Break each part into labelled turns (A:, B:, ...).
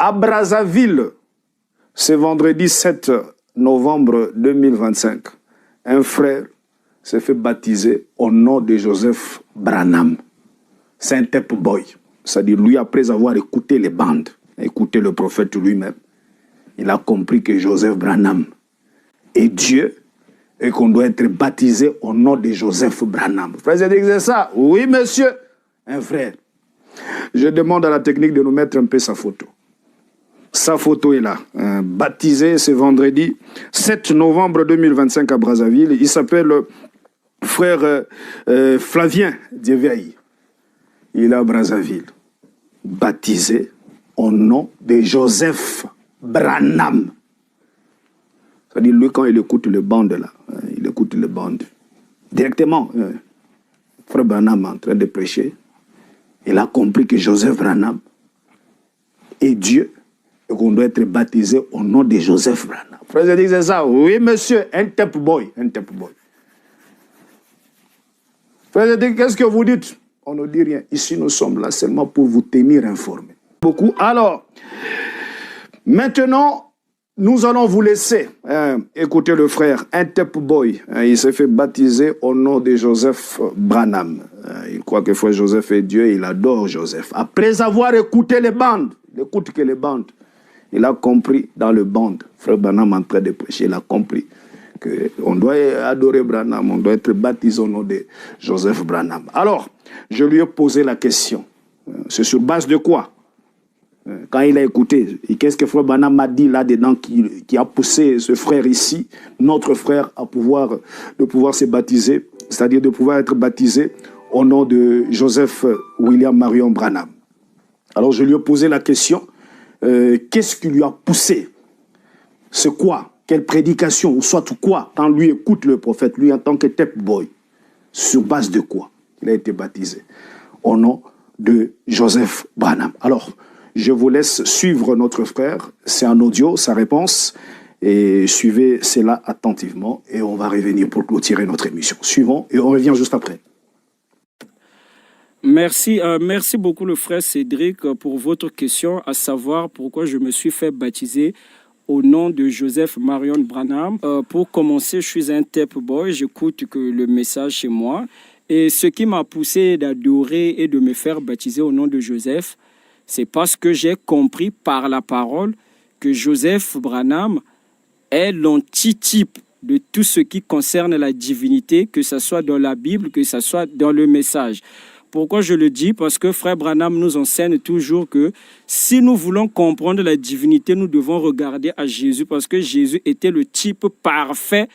A: À Brazzaville, ce vendredi 7 novembre 2025, un frère s'est fait baptiser au nom de Joseph Branham. C'est un tape boy. C'est-à-dire, lui, après avoir écouté les bandes, écouté le prophète lui-même, il a compris que Joseph Branham est Dieu et qu'on doit être baptisé au nom de Joseph Branham. Frère, c'est ça? Oui, monsieur. Un frère. Je demande à la technique de nous mettre un peu sa photo. Sa photo est là. Baptisé ce vendredi 7 novembre 2025 à Brazzaville. Il s'appelle frère Flavien Dieveil. Il est à Brazzaville. Baptisé au nom de Joseph Branham. C'est-à-dire, lui, quand il écoute le band, là, il écoute le band. Directement, frère Branham est en train de prêcher. Il a compris que Joseph Branham est Dieu et qu'on doit être baptisé au nom de Joseph Branham. Frère, je dis c'est ça. Oui, monsieur, un tape boy. Un tape boy. Frère, je dis, qu'est-ce que vous dites? On ne dit rien. Ici, nous sommes là seulement pour vous tenir informés. Beaucoup. Alors, maintenant, nous allons vous laisser écouter le frère, un tape boy. Il s'est fait baptiser au nom de Joseph Branham. Il croit que frère Joseph est Dieu, il adore Joseph. Après avoir écouté les bandes, il n'écoute que les bandes. Il a compris dans le band, frère Branham en train de prêcher, il a compris qu'on doit adorer Branham, on doit être baptisé au nom de Joseph Branham. Alors, je lui ai posé la question. C'est sur base de quoi? Quand il a écouté, qu'est-ce que frère Branham m'a dit là-dedans qui a poussé ce frère ici, notre frère, à de pouvoir se baptiser, c'est-à-dire de pouvoir être baptisé au nom de Joseph William Marion Branham. Alors je lui ai posé la question, qu'est-ce qui lui a poussé? C'est quoi? Quelle prédication, ou soit quoi, quand lui écoute le prophète, lui en tant que tape boy, sur base de quoi il a été baptisé au nom de Joseph Branham. Alors, je vous laisse suivre notre frère, c'est en audio, sa réponse, et suivez cela attentivement, et on va revenir pour clôturer notre émission. Suivons, et on revient juste après.
B: Merci beaucoup le frère Cédric pour votre question, à savoir pourquoi je me suis fait baptiser au nom de Joseph Marion Branham. Pour commencer, je suis un tape boy, j'écoute que le message chez moi, et ce qui m'a poussé d'adorer et de me faire baptiser au nom de Joseph, c'est parce que j'ai compris par la parole que Joseph Branham est l'antitype de tout ce qui concerne la divinité, que ce soit dans la Bible, que ce soit dans le message. Pourquoi je le dis? Parce que frère Branham nous enseigne toujours que si nous voulons comprendre la divinité, nous devons regarder à Jésus, parce que Jésus était le type parfait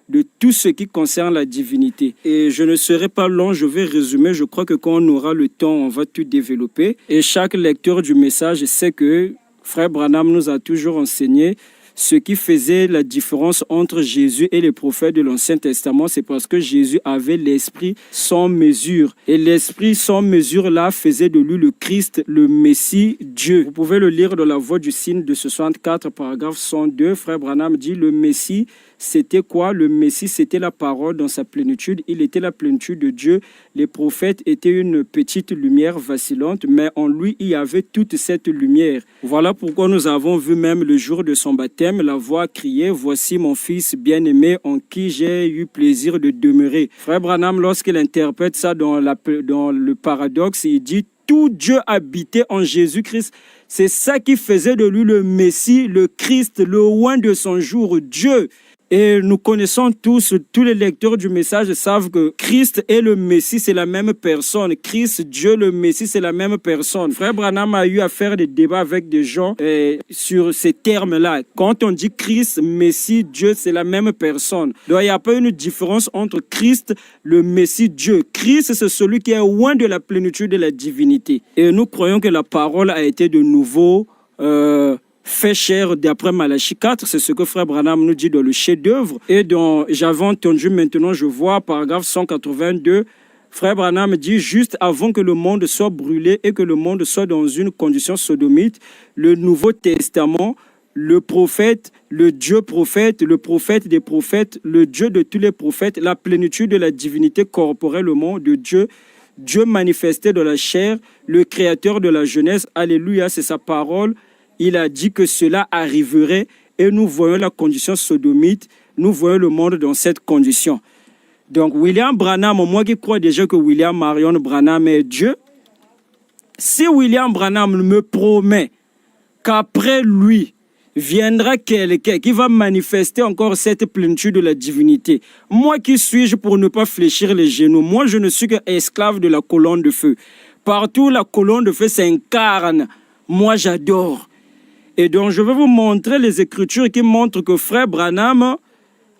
B: de tout ce qui concerne la divinité. Et je ne serai pas long, je vais résumer. Je crois que quand on aura le temps, on va tout développer. Et chaque lecteur du message sait que frère Branham nous a toujours enseigné ce qui faisait la différence entre Jésus et les prophètes de l'Ancien Testament, c'est parce que Jésus avait l'esprit sans mesure. Et l'esprit sans mesure là faisait de lui le Christ, le Messie, Dieu. Vous pouvez le lire dans la Voix du Cygne de 64, paragraphe 102. Frère Branham dit le Messie, c'était quoi? Le Messie, c'était la parole dans sa plénitude. Il était la plénitude de Dieu. Les prophètes étaient une petite lumière vacillante, mais en lui, il y avait toute cette lumière. Voilà pourquoi nous avons vu même le jour de son baptême, la voix crier, « Voici mon fils bien-aimé en qui j'ai eu plaisir de demeurer ». Frère Branham, lorsqu'il interprète ça dans le paradoxe, il dit « Tout Dieu habitait en Jésus-Christ ». C'est ça qui faisait de lui le Messie, le Christ, le oint de son jour, Dieu. Et nous connaissons tous les lecteurs du message savent que Christ et le Messie, c'est la même personne. Christ, Dieu, le Messie, c'est la même personne. Frère Branham a eu à faire des débats avec des gens sur ces termes-là. Quand on dit Christ, Messie, Dieu, c'est la même personne. Donc, il n'y a pas une différence entre Christ, le Messie, Dieu. Christ, c'est celui qui est loin de la plénitude de la divinité. Et nous croyons que la parole a été de nouveau fait chair d'après Malachie 4, c'est ce que frère Branham nous dit dans le chef-d'œuvre. Et j'avais entendu, maintenant je vois, paragraphe 182, frère Branham dit, juste avant que le monde soit brûlé et que le monde soit dans une condition sodomite, le Nouveau Testament, le prophète, le Dieu prophète, le prophète des prophètes, le Dieu de tous les prophètes, la plénitude de la divinité corporellement de Dieu, Dieu manifesté dans la chair, le créateur de la jeunesse, alléluia, c'est sa parole, il a dit que cela arriverait et nous voyons la condition sodomite, nous voyons le monde dans cette condition. Donc William Branham, moi qui crois déjà que William Marion Branham est Dieu, si William Branham me promet qu'après lui viendra quelqu'un qui va manifester encore cette plénitude de la divinité, moi qui suis-je pour ne pas fléchir les genoux? Moi je ne suis qu'esclave de la colonne de feu. Partout la colonne de feu s'incarne, moi j'adore. Et donc je vais vous montrer les Écritures qui montrent que frère Branham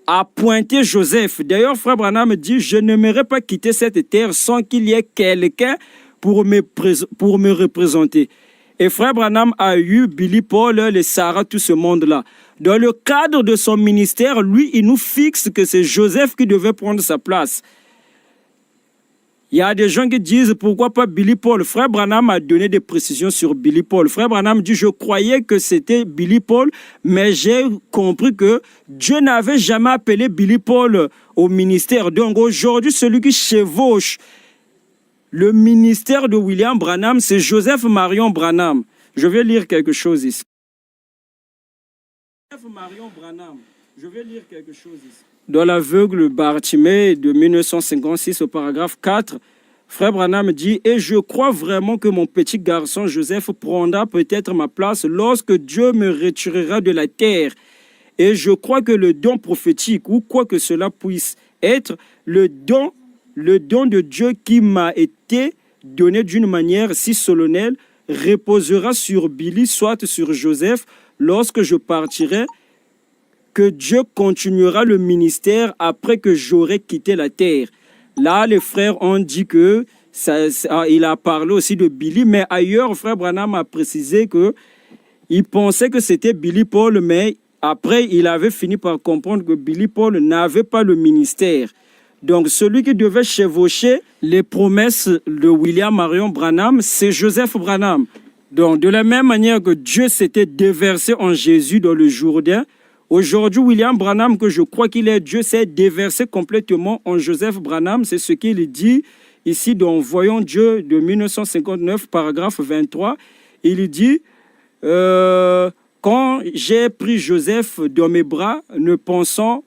B: a pointé Joseph. D'ailleurs, frère Branham dit, je n'aimerais pas quitter cette terre sans qu'il y ait quelqu'un pour me représenter. Et frère Branham a eu Billy Paul, les Sarah, tout ce monde-là. Dans le cadre de son ministère, lui, il nous fixe que c'est Joseph qui devait prendre sa place. Il y a des gens qui disent, pourquoi pas Billy Paul? Frère Branham a donné des précisions sur Billy Paul. Frère Branham dit, je croyais que c'était Billy Paul, mais j'ai compris que Dieu n'avait jamais appelé Billy Paul au ministère. Donc aujourd'hui, celui qui chevauche le ministère de William Branham, c'est Joseph Marion Branham. Je vais lire quelque chose ici. Joseph Marion Branham, je vais lire quelque chose ici. Dans l'aveugle Bartimée de 1956, au paragraphe 4, frère Branham dit « Et je crois vraiment que mon petit garçon Joseph prendra peut-être ma place lorsque Dieu me retirera de la terre. Et je crois que le don prophétique, ou quoi que cela puisse être, le don de Dieu qui m'a été donné d'une manière si solennelle, reposera sur Billy, soit sur Joseph, lorsque je partirai, que Dieu continuera le ministère après que j'aurai quitté la terre. » Là, les frères ont dit que il a parlé aussi de Billy, mais ailleurs, frère Branham a précisé qu'il pensait que c'était Billy Paul, mais après, il avait fini par comprendre que Billy Paul n'avait pas le ministère. Donc, celui qui devait chevaucher les promesses de William Marion Branham, c'est Joseph Branham. Donc, de la même manière que Dieu s'était déversé en Jésus dans le Jourdain, aujourd'hui, William Branham, que je crois qu'il est Dieu, s'est déversé complètement en Joseph Branham. C'est ce qu'il dit ici dans Voyons Dieu de 1959, paragraphe 23. Il dit quand j'ai pris Joseph dans mes bras, ne pensant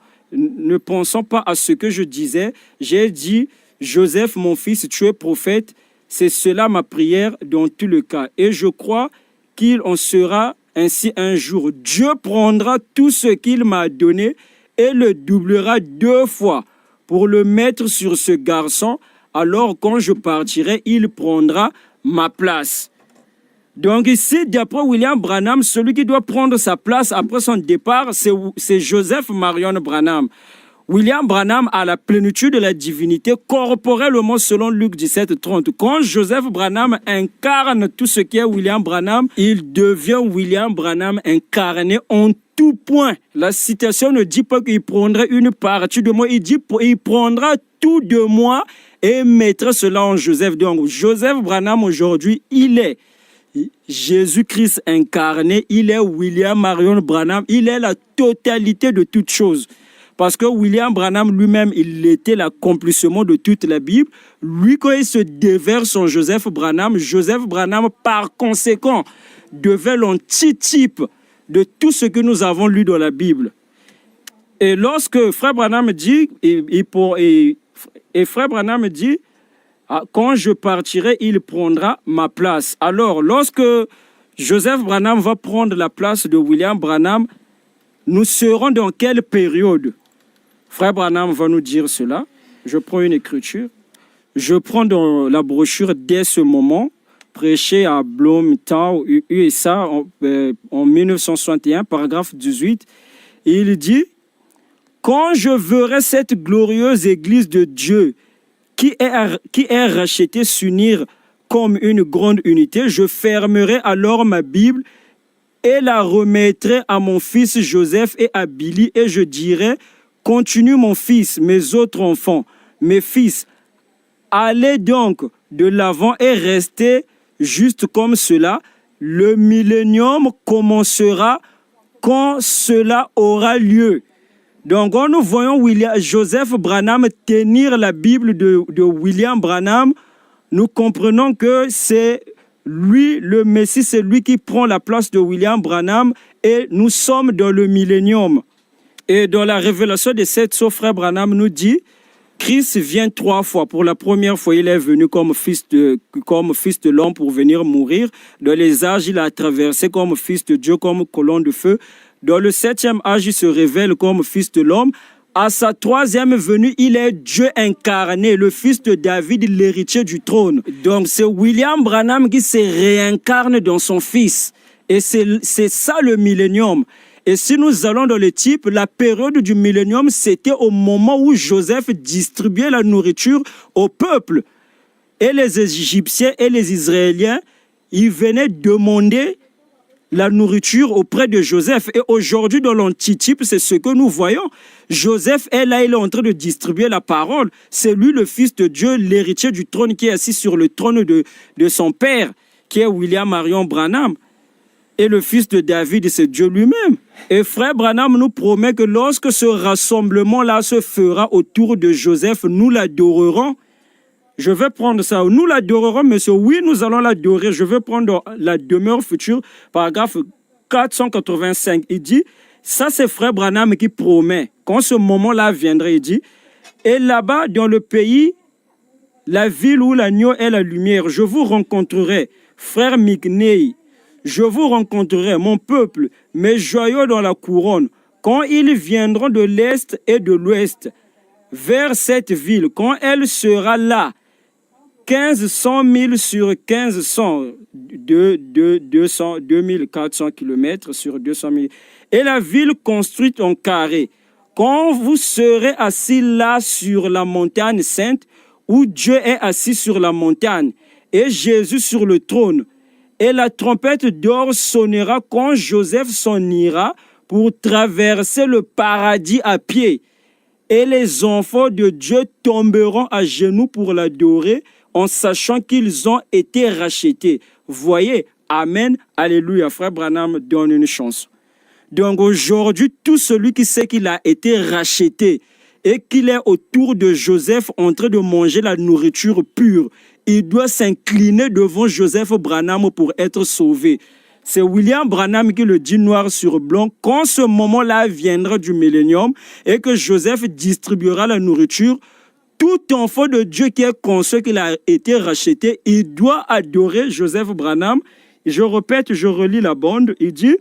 B: pas à ce que je disais, j'ai dit, Joseph, mon fils, tu es prophète. C'est cela ma prière dans tout le cas. Et je crois qu'il en sera ainsi un jour. Dieu prendra tout ce qu'il m'a donné et le doublera 2 fois pour le mettre sur ce garçon. Alors quand je partirai, il prendra ma place. Donc ici, d'après William Branham, celui qui doit prendre sa place après son départ, c'est Joseph Marion Branham. William Branham a la plénitude de la divinité corporellement selon Luc 17, 30. Quand Joseph Branham incarne tout ce qui est William Branham, il devient William Branham incarné en tout point. La citation ne dit pas qu'il prendrait une partie de moi, il dit qu'il prendra tout de moi et mettra cela en Joseph. Donc Joseph Branham aujourd'hui, il est Jésus-Christ incarné, il est William Marion Branham, il est la totalité de toutes choses. Parce que William Branham lui-même, il était l'accomplissement de toute la Bible. Lui, quand il se déverse en Joseph Branham, par conséquent, devait l'antitype de tout ce que nous avons lu dans la Bible. Et lorsque Frère Branham dit, Frère Branham dit, quand je partirai, il prendra ma place. Alors, lorsque Joseph Branham va prendre la place de William Branham, nous serons dans quelle période? Frère Branham va nous dire cela. Je prends une écriture. Je prends dans la brochure dès ce moment, prêché à Bloomington, USA, en 1961, paragraphe 18. Et il dit, « Quand je verrai cette glorieuse église de Dieu qui est rachetée s'unir comme une grande unité, je fermerai alors ma Bible et la remettrai à mon fils Joseph et à Billy, et je dirai, continue mon fils, mes autres enfants, mes fils, allez donc de l'avant et restez juste comme cela. Le millénium commencera quand cela aura lieu. » Donc, quand nous voyons Joseph Branham tenir la Bible de William Branham, nous comprenons que c'est lui, le Messie, c'est lui qui prend la place de William Branham et nous sommes dans le millénium. Et dans la révélation de cette sceaux, frère Branham nous dit, Christ vient 3 fois. Pour la première fois, il est venu comme fils de l'homme pour venir mourir. Dans les âges, il a traversé comme fils de Dieu, comme colonne de feu. Dans le 7e âge, il se révèle comme fils de l'homme. À sa 3e venue, il est Dieu incarné, le fils de David, l'héritier du trône. Donc c'est William Branham qui se réincarne dans son fils. Et c'est ça le millénium. Et si nous allons dans le type, la période du millénium, c'était au moment où Joseph distribuait la nourriture au peuple. Et les Égyptiens et les Israéliens, ils venaient demander la nourriture auprès de Joseph. Et aujourd'hui, dans l'antitype, c'est ce que nous voyons. Joseph est là, il est en train de distribuer la parole. C'est lui le fils de Dieu, l'héritier du trône qui est assis sur le trône de son père, qui est William Marion Branham. Et le fils de David, c'est Dieu lui-même. Et frère Branham nous promet que lorsque ce rassemblement-là se fera autour de Joseph, nous l'adorerons. Je vais prendre ça. Nous l'adorerons, monsieur. Oui, nous allons l'adorer. Je vais prendre la demeure future, paragraphe 485. Il dit, ça c'est frère Branham qui promet. Quand ce moment-là viendra, il dit, et là-bas dans le pays, la ville où l'agneau est la lumière, je vous rencontrerai, frère Migney. Je vous rencontrerai, mon peuple, mes joyaux dans la couronne, quand ils viendront de l'Est et de l'Ouest, vers cette ville, quand elle sera là, 1500 000 sur 1500, 2400 km sur 200 000, et la ville construite en carré. Quand vous serez assis là sur la montagne sainte, où Dieu est assis sur la montagne, et Jésus sur le trône, et la trompette d'or sonnera quand Joseph s'en ira pour traverser le paradis à pied. Et les enfants de Dieu tomberont à genoux pour l'adorer en sachant qu'ils ont été rachetés. Voyez, Amen, Alléluia. Frère Branham donne une chance. Donc aujourd'hui, tout celui qui sait qu'il a été racheté et qu'il est autour de Joseph en train de manger la nourriture pure, il doit s'incliner devant Joseph Branham pour être sauvé. C'est William Branham qui le dit noir sur blanc. Quand ce moment-là viendra du millénium et que Joseph distribuera la nourriture, tout enfant de Dieu qui est conscient qu'il a été racheté, il doit adorer Joseph Branham. Je répète, je relis la bande. Il dit,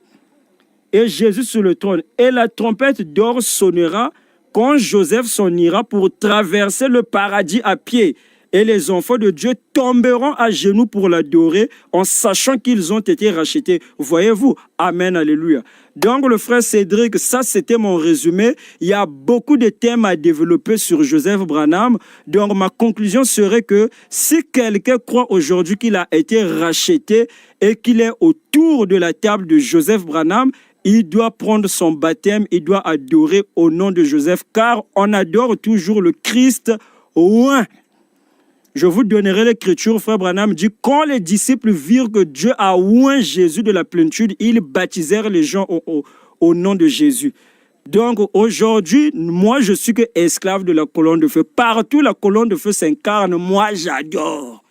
B: et Jésus sur le trône, et la trompette d'or sonnera quand Joseph s'en ira pour traverser le paradis à pied. Et les enfants de Dieu tomberont à genoux pour l'adorer en sachant qu'ils ont été rachetés. Voyez-vous? Amen, alléluia. Donc, le frère Cédric, ça, c'était mon résumé. Il y a beaucoup de thèmes à développer sur Joseph Branham. Donc, ma conclusion serait que si quelqu'un croit aujourd'hui qu'il a été racheté et qu'il est autour de la table de Joseph Branham, il doit prendre son baptême, il doit adorer au nom de Joseph, car on adore toujours le Christ oint. Je vous donnerai l'écriture, frère Branham dit, quand les disciples virent que Dieu a oint Jésus de la plénitude, ils baptisèrent les gens au nom de Jésus. Donc aujourd'hui, moi je suis que esclave de la colonne de feu. Partout la colonne de feu s'incarne, moi j'adore.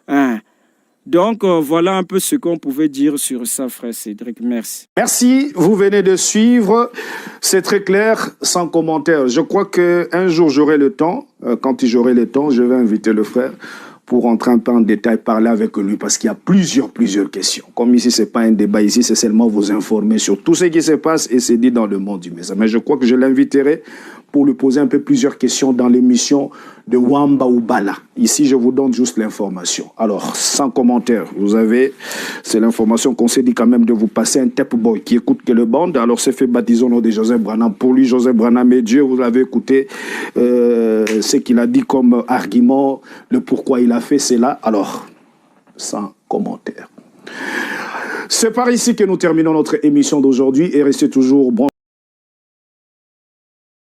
B: Hein? Donc voilà un peu ce qu'on pouvait dire sur ça, frère Cédric. Merci.
A: Merci, vous venez de suivre. C'est très clair, sans commentaire. Je crois qu'un jour j'aurai le temps. Quand j'aurai le temps, je vais inviter le frère pour rentrer un peu en détail, parler avec lui, parce qu'il y a plusieurs questions. Comme ici, ce n'est pas un débat, ici, c'est seulement vous informer sur tout ce qui se passe et c'est dit dans le monde du message. Mais je crois que je l'inviterai pour lui poser un peu plusieurs questions dans l'émission de Wamba ou Bala. Ici, je vous donne juste l'information. Alors, sans commentaire, vous avez, c'est l'information qu'on s'est dit quand même de vous passer un tape boy qui écoute que le band. Alors, c'est fait baptiser au nom de Joseph Branham. Pour lui, Joseph Branham est Dieu. Vous avez écouté ce qu'il a dit comme argument, le pourquoi il a fait cela. Alors, sans commentaire. C'est par ici que nous terminons notre émission d'aujourd'hui et restez toujours branchés.